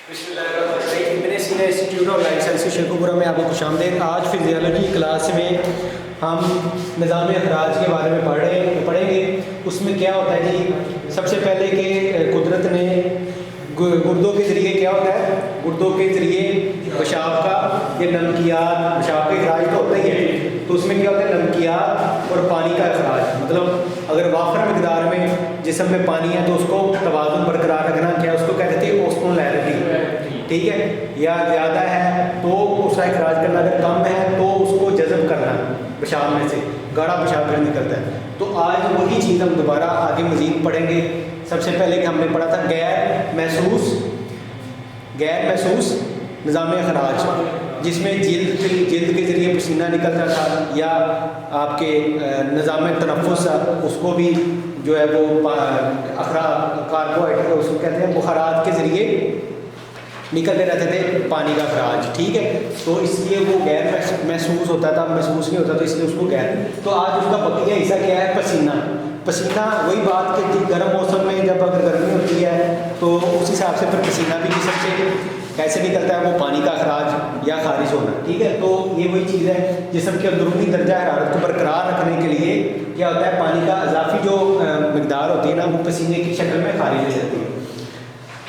ابن Sina institute of life sciences Sheikhupura میں آپ کو خوش آمدید۔ آج فزیالوجی کلاس میں ہم نظام اخراج کے بارے میں پڑھیں گے۔ اس میں کیا ہوتا ہے جی، سب سے پہلے کہ قدرت نے گردوں کے ذریعے کیا ہوتا ہے، گردوں کے ذریعے پیشاب کا یہ نمکیات، پیشاب کا اخراج تو ہوتا ہی ہے، تو اس میں کیا ہوتا ہے نمکیات اور پانی کا اخراج۔ مطلب اگر وافر مقدار میں جسم میں پانی ہے تو اس کو توازن برقرار رکھنا کیا اس کو کہتے ہیں اوسمولیرٹی، ٹھیک ہے، یا زیادہ ہے تو اس کا اخراج کرنا، اگر کم ہے تو اس کو جذب کرنا پیشاب میں سے، گاڑھا پیشاب پھر نکلتا ہے۔ تو آج وہی چیز ہم دوبارہ آگے مزید پڑھیں گے۔ سب سے پہلے کہ ہم نے پڑھا تھا غیر محسوس نظام اخراج، جس میں جلد کے ذریعے پسینہ نکلتا تھا، یا آپ کے نظام تنفس اس کو بھی جو ہے وہ کاربوہائیڈریٹ اس کو کہتے ہیں بخارات کے ذریعے نکلتے رہتے تھے، پانی کا اخراج، ٹھیک ہے۔ تو اس لیے وہ غیر محسوس ہوتا تھا، محسوس نہیں ہوتا تو اس لیے اس کو غیر۔ تو آج اس کا بقیہ حصہ کیا ہے، پسینہ وہی بات کہ گرم موسم میں جب اگر گرمی ہوتی ہے تو اس حساب سے پھر پسینہ بھی جسم سے کیسے نکلتا ہے، وہ پانی کا اخراج یا خارج ہونا، ٹھیک ہے۔ تو یہ وہی چیز ہے، جسم کے اندرونی درجہ حرارت کو برقرار رکھنے کے لیے کیا ہوتا ہے، پانی کا اضافی جو مقدار ہوتی ہے نا وہ پسینے کی شکل میں خارج ہو جاتی ہے۔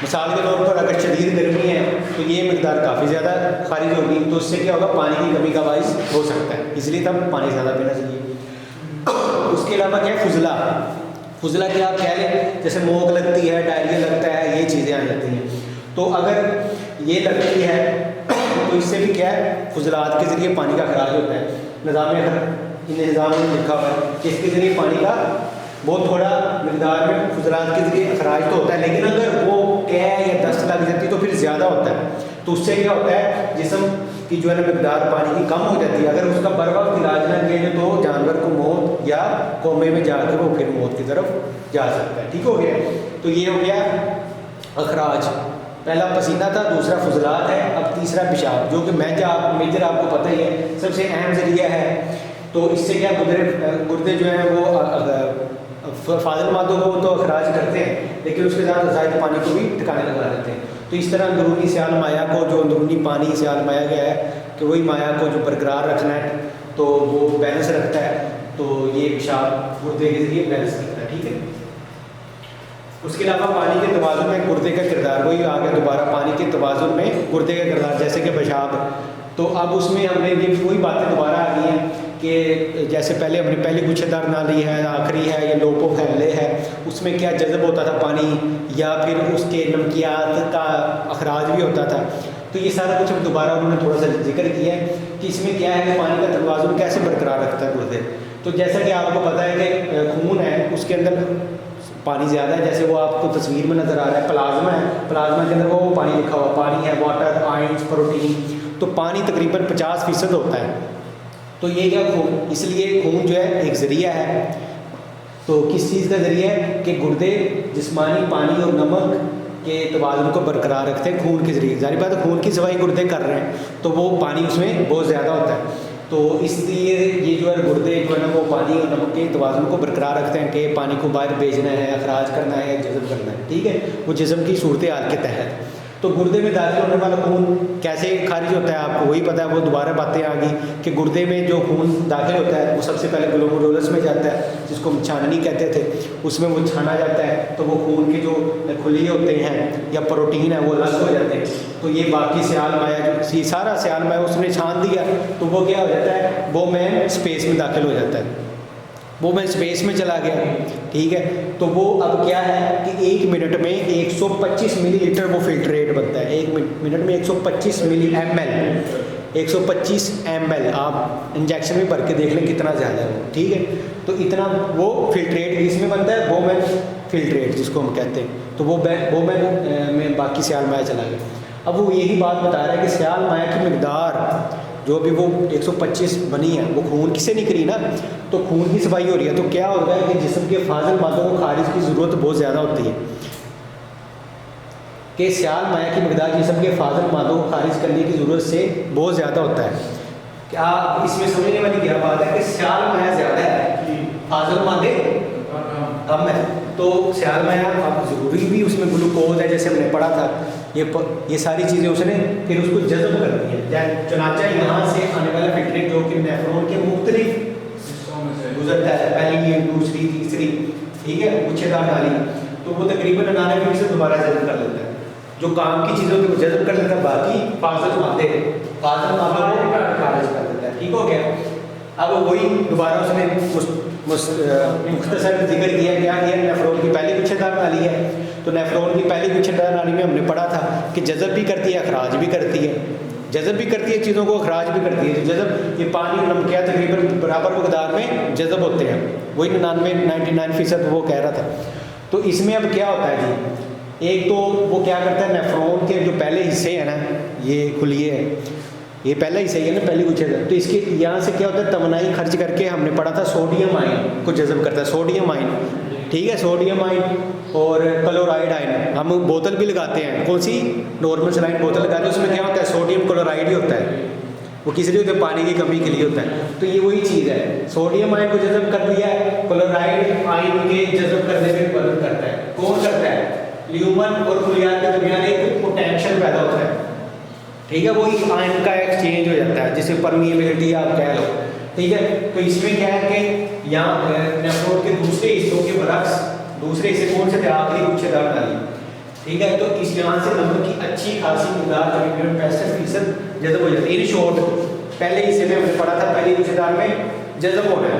مثال کے طور پر اگر شدید گرمی ہے تو یہ مقدار کافی زیادہ خارج ہوگی، تو اس سے کیا ہوگا، پانی کی کمی کا باعث ہو سکتا ہے، اس لیے تب پانی زیادہ پینا چاہیے۔ اس کے علاوہ کیا ہے، فضلہ کیا آپ کہہ لیں، جیسے موک لگتی ہے، ڈائریا لگتا ہے، یہ چیزیں آ جاتی ہیں۔ تو اگر یہ لگتی ہے تو اس سے بھی کیا ہے، فضلات کے ذریعے پانی کا اخراج ہوتا ہے۔ نظام میں لکھا ہوا ہے کہ اس کے ذریعے پانی کا بہت تھوڑا مقدار میں فضلات کے ذریعے اخراج تو ہوتا ہے، لیکن اگر وہ قے یا دست لگ جاتی تو پھر زیادہ ہوتا ہے۔ تو اس سے کیا ہوتا ہے، جسم کی جو ہے نا مقدار پانی کی کم ہو جاتی ہے۔ اگر اس کا بر وقت علاج نہ کیا جائے تو جانور کو موت یا کومے میں جا کے وہ پھر موت کی طرف جا سکتا ہے، ٹھیک ہو گیا۔ تو یہ ہو گیا اخراج، پہلا پسینہ تھا، دوسرا فضلات ہے، اب تیسرا پیشاب، جو کہ میجر آپ کو پتہ ہی ہے، سب سے اہم ذریعہ ہے۔ تو اس سے کیا گردے جو ہیں وہ فاضل مادوں کو تو اخراج کرتے ہیں، لیکن اس کے ساتھ زائد پانی کو بھی ٹھکانے لگا دیتے ہیں۔ تو اس طرح اندرونی سیال مایع کو، جو اندرونی پانی سیال مایع گیا ہے کہ وہی مایع کو جو برقرار رکھنا ہے تو وہ بیلنس رکھتا ہے، تو یہ پیشاب گردے کے ذریعے بیلنس کرتا ہے، ٹھیک ہے۔ اس کے علاوہ پانی کے توازن میں گردے کا کردار، وہی آ گیا دوبارہ، پانی کے توازن میں گردے کا کردار، جیسے کہ پیشاب۔ تو اب اس میں ہم نے یہ وہی باتیں دوبارہ آ گئی ہیں کہ جیسے پہلے ہم نے پہلی گچھے دار نالی ہے، آخری ہے، یہ لوپو پھیلے ہے، اس میں کیا جذب ہوتا تھا پانی، یا پھر اس کے نمکیات کا اخراج بھی ہوتا تھا۔ تو یہ سارا کچھ دوبارہ انہوں نے تھوڑا سا ذکر کیا ہے کہ اس میں کیا ہے، پانی کا توازن کیسے برقرار رکھتا ہے گردے۔ تو جیسا کہ آپ کو پتہ ہے کہ خون ہے، اس کے اندر پانی زیادہ ہے، جیسے وہ آپ کو تصویر میں نظر آ رہا ہے، پلازما ہے، پلازما کے اندر وہ پانی لکھا ہوا، پانی ہے، واٹر، آئنس، پروٹین۔ تو پانی تقریباً 50% ہوتا ہے۔ تو یہ کیا خون، اس لیے خون جو ہے ایک ذریعہ ہے۔ تو کس چیز کا ذریعہ ہے کہ گردے جسمانی پانی اور نمک کے توازن کو برقرار رکھتے ہیں خون کے ذریعے۔ ظاہر بات ہے خون کی صفائی گردے کر رہے ہیں تو وہ پانی اس میں بہت زیادہ ہوتا ہے، تو اس لیے یہ جو ہے گردے جو ہے نا وہ پانی اور نمک کے توازن کو برقرار رکھتے ہیں کہ پانی کو باہر بھیجنا ہے، اخراج کرنا ہے، جذب کرنا ہے، ٹھیک ہے، وہ جسم کی صورتحال کے تحت۔ تو گردے میں داخل ہونے والا خون کیسے خارج ہوتا ہے، آپ کو وہی پتہ ہے، وہ دوبارہ باتیں آ گئی کہ گردے میں جو خون داخل ہوتا ہے وہ سب سے پہلے گلومرولس میں جاتا ہے، جس کو ہم چھاننی کہتے تھے، اس میں وہ چھانا جاتا ہے، تو وہ خون کے جو خلیے ہوتے ہیں یا پروٹین ہے وہ الگ ہو جاتے ہیں۔ تو یہ باقی سیال مایع جو سارا سیال مایع اس نے چھان دیا تو وہ کیا ہو جاتا ہے، وہ مین اسپیس میں داخل ہو جاتا ہے، وہ میں اسپیس میں چلا گیا، ٹھیک ہے۔ تو وہ اب کیا ہے کہ 1 منٹ میں 125 ملی لیٹر وہ فلٹریٹ بنتا ہے، 1 منٹ میں 125 ملی ایم ایل، 125 ایم ایل، آپ انجیکشن میں بھر کے دیکھ لیں کتنا زیادہ ہے وہ، ٹھیک ہے۔ تو اتنا وہ فلٹریٹ اس میں بنتا ہے، بومن فلٹریٹ جس کو ہم کہتے ہیں، تو وہ بومن میں باقی سیال مایع چلا گیا۔ اب وہ یہی بات بتا رہا ہے کہ سیال مایع کی مقدار جو بھی وہ 125 بنی ہے وہ خون کسے نکلی نا، تو خون کی صفائی ہو رہی ہے، تو کیا ہوتا ہے کہ جسم کے فاضل مادوں کو خارج کی ضرورت بہت زیادہ ہوتی ہے، کہ سیال مایع کی مقدار جسم کے فاضل مادوں کو خارج کرنے کی ضرورت سے بہت زیادہ ہوتا ہے۔ کیا اس میں سمجھنے والی کیا بات ہے کہ سیال مایع زیادہ ہے، فاضل مادے کم ہے، تو سیال مایع اب ضروری بھی اس میں گلوکوز ہے، جیسے ہم نے پڑھا تھا یہ ساری چیزیں اس نے پھر اس کو جذب کر دی ہے، چنانچہ یہاں سے آنے والا فلٹریٹ جو کہ نیفرون کے مختلف گزرتا ہے، پہلی دوسری تیسری، ٹھیک ہے، گچھے دار نالی، تو وہ تقریباً 99% دوبارہ جذب کر لیتا ہے، جو کام کی چیزوں کو جذب کر لیتا ہے، باقی فاضل مادے کو خارج کر دیتا ہے، ٹھیک ہو گیا۔ اب وہی دوبارہ اس نے مختصر ذکر کیا، کیا نیفرون کی پہلی گچھے دار نالی ہے، تو نیفرون کی پہلی گچھے دار نالی میں ہم نے پڑھا تھا کہ جذب بھی کرتی ہے، اخراج بھی کرتی ہے، جذب بھی کرتی ہے چیزوں کو، اخراج بھی کرتی ہے۔ جذب یہ پانی اور نمکیات تقریباً برابر مقدار میں جذب ہوتے ہیں، وہی 99% وہ کہہ رہا تھا۔ تو اس میں اب کیا ہوتا ہے جی، ایک تو وہ کیا کرتا ہے، نیفرون کے جو پہلے حصے ہیں نا، یہ کھلیے ہیں، یہ پہلا حصہ ہے نا، پہلی گچھے دار، تو اس کے یہاں سے کیا ہوتا ہے، توانائی خرچ کر کے ہم نے پڑھا تھا سوڈیم آئن کو جذب کرتا ہے، سوڈیم آئن، ٹھیک ہے، سوڈیم آئن اور کلورائڈ آئن، ہم بوتل بھی لگاتے ہیں، کون سی نارمل سلائن بوتل لگاتے ہیں، اس میں کیا ہوتا ہے، سوڈیم کلورائڈ ہی ہوتا ہے، وہ کس لیے ہوتا ہے، پانی کی کمی کے لیے ہوتا ہے۔ تو یہ وہی چیز ہے، سوڈیم آئن کو جذب کر دیا ہے، کلورائڈ آئن کے جذب کرنے میں مدد کرتا ہے، کون کرتا ہے، لیومن اور خلیات کے درمیان ایک پوٹینشیل پیدا ہوتا ہے، ٹھیک ہے، وہی آئن کا ایکسچینج ہو جاتا ہے، جسے پرمیبلٹی آپ کہہ لو، ٹھیک ہے۔ تو اس میں کیا ہے کہ یہاں نیفرون کے دوسرے حصوں کے برعکس، دوسرے حصے کون سے تھے، آخری گچھے دار نالی، ٹھیک ہے، تو اس یہاں سے نمک کی اچھی خاصی مقدار تقریباً 65% جذب ہو جاتی ہے۔ ان شارٹ پہلے حصے میں ہم نے پڑھا تھا، پہلی گچھے دار میں جذب ہونا ہے،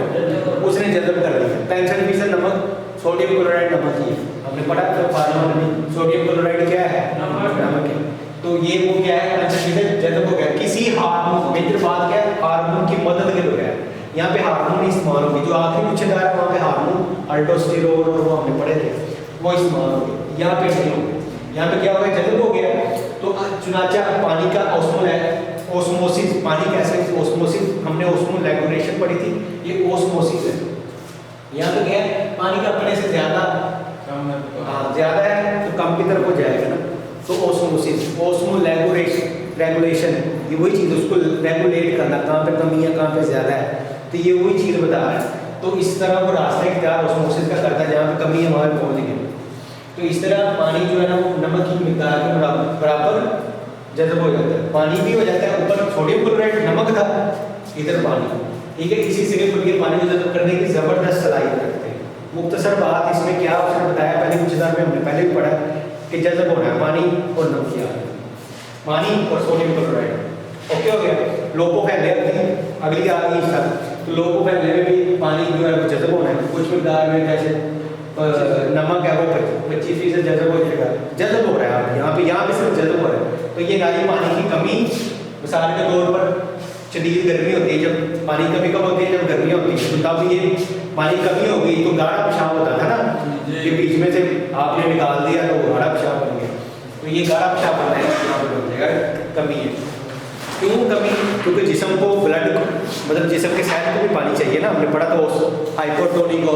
اس نے جذب کر دیا 65% نمک، سوڈیم کلورائڈ نمک ہی ہے، ہم نے پڑھا تھا فارمولہ میں، سوڈیم کلورائڈ کیا ہے، نمک ہے، تو یہ وہ کیا ہے، 65% جذب ہو گیا کسی ہارمون، میجر بات کیا ہے، ہارمون کی مدد کے بغیر، یہاں پہ ہارمون استعمال ہوگی، جو آخری گچھے دار ہے وہاں پہ ہارمون الڈوسٹیرون اور وہ ہم نے پڑھے تھے وہ استعمال ہوگی، یہاں پہ نہیں ہوگی، یہاں پہ کیا ہوگا، جذب ہو گیا۔ تو چنانچہ پانی کا اوسموسس، پانی کیسے اوسموسس، ہم نے اوسمو ریگولیشن پڑھی تھی، یہ اوسموسس ہے، یہاں پہ کیا ہے، پانی کا اپنے سے زیادہ زیادہ ہے تو کم کی طرف ہو جائے گا نا، تو اوسموسس، اوسمو ریگولیشن، یہ وہی چیز، اس کو ریگولیٹ کرنا، کہاں پہ کمی ہے کہاں پہ زیادہ ہے، تو یہ وہی چیز بتا رہا ہے۔ تو اس طرح وہ راستہ اختیار اوسموسس کا کرتا ہے، جہاں پہ کمی ہے وہاں پہ پہنچ گئے، تو اس طرح پانی جو ہے نا وہ نمک کی مقدار کے برابر جذب ہو جاتا ہے، پانی بھی ہو جاتا ہے، اوپر سوڈیم کلورائڈ نمک تھا، ادھر پانی، ٹھیک ہے، کسی سرے پر یہ پانی کو جذب کرنے کی زبردست صلاحیت رکھتے ہیں۔ مختصر بات اس میں کیا آپ نے بتایا، پہلے کچھ دار میں ہم نے پہلے بھی پڑھا کہ جذب ہونا ہے پانی اور نمکیات، پانی اور سوڈیم کلورائڈ، اوکے ہو گیا۔ لوپو پھیلے اگلی آ گئی حصہ، تو لوپو پھیلے میں بھی پانی جو ہے وہ جذب ہونا ہے، کچھ مقدار میں جیسے نمک ہے وہ 25% جذب ہو جائے گا، جذب ہو رہا ہے یہاں پہ صرف جذب ہو رہا ہے۔ تو یہ نالی پانی کی کمی، مثال کے طور پر شدید گرمی ہوتی ہے، جب پانی کمی کم ہوتی ہے، جب گرمی ہوتی ہے، تو تب یہ پانی کمی ہو گئی تو گاڑھا پیشاب ہوتا تھا نا، کہ بیچ میں سے آپ نے نکال دیا تو وہ گاڑھا پیشاب بن گیا، تو یہ گاڑھا پیشاب بنتا ہے، یہاں پہ ہو جائے گا، کمی ہے۔ کیوں کمی؟ کیونکہ جسم کو بلڈ، مطلب جسم کے صحت کو بھی پانی چاہیے نا، ہم نے پڑھا تو ہائپوٹونک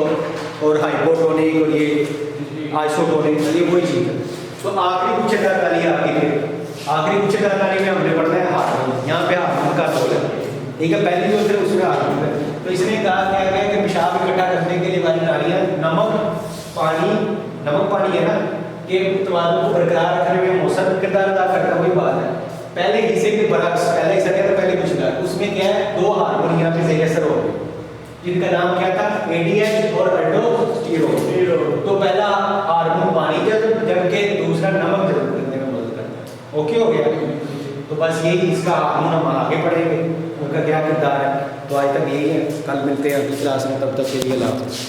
اور ہائپوٹونک اور یہ آئسوٹونک، یہ وہی چیز ہے۔ تو آخری گچھے دار نالی آ گئی، پھر آخری گچھے دار نالی میں ہم نے پڑھنا ہے ہارمون، یہاں پہ ہارمون کا رول ہے، ٹھیک ہے، پہلی جو ہے اس میں ہارمون ہے۔ تو اس نے کہا کیا گیا کہ پیشاب اکٹھا کرنے کے لیے والی نالیاں نمک پانی ہے نا، کہ توازن کو برقرار رکھنے میں مؤثر کردار ادا کرتا ہے، وہی بات ہے۔ پہلے حصے کے برعکس، پہلے حصہ کیا تھا، پہلے کچھ دار، اس میں کیا ہے، دو ہارمون یہاں پہ زیر اثر ہو گئے، جن کا نام کیا تھا، ADH اور الڈوسٹیرون۔ تو پہلا ہارمون پانی جذب، جبکہ دوسرا نمک جذب کرنے میں مدد کرتا ہے، اوکے ہو گیا۔ تو بس یہی اس کا ہارمون ہم آگے پڑھیں گے، ان کا کیا کردار ہے۔ تو آج تک یہی ہے، کل ملتے ہیں اگلی کلاس میں، تب تک کے لیے اللہ حافظ۔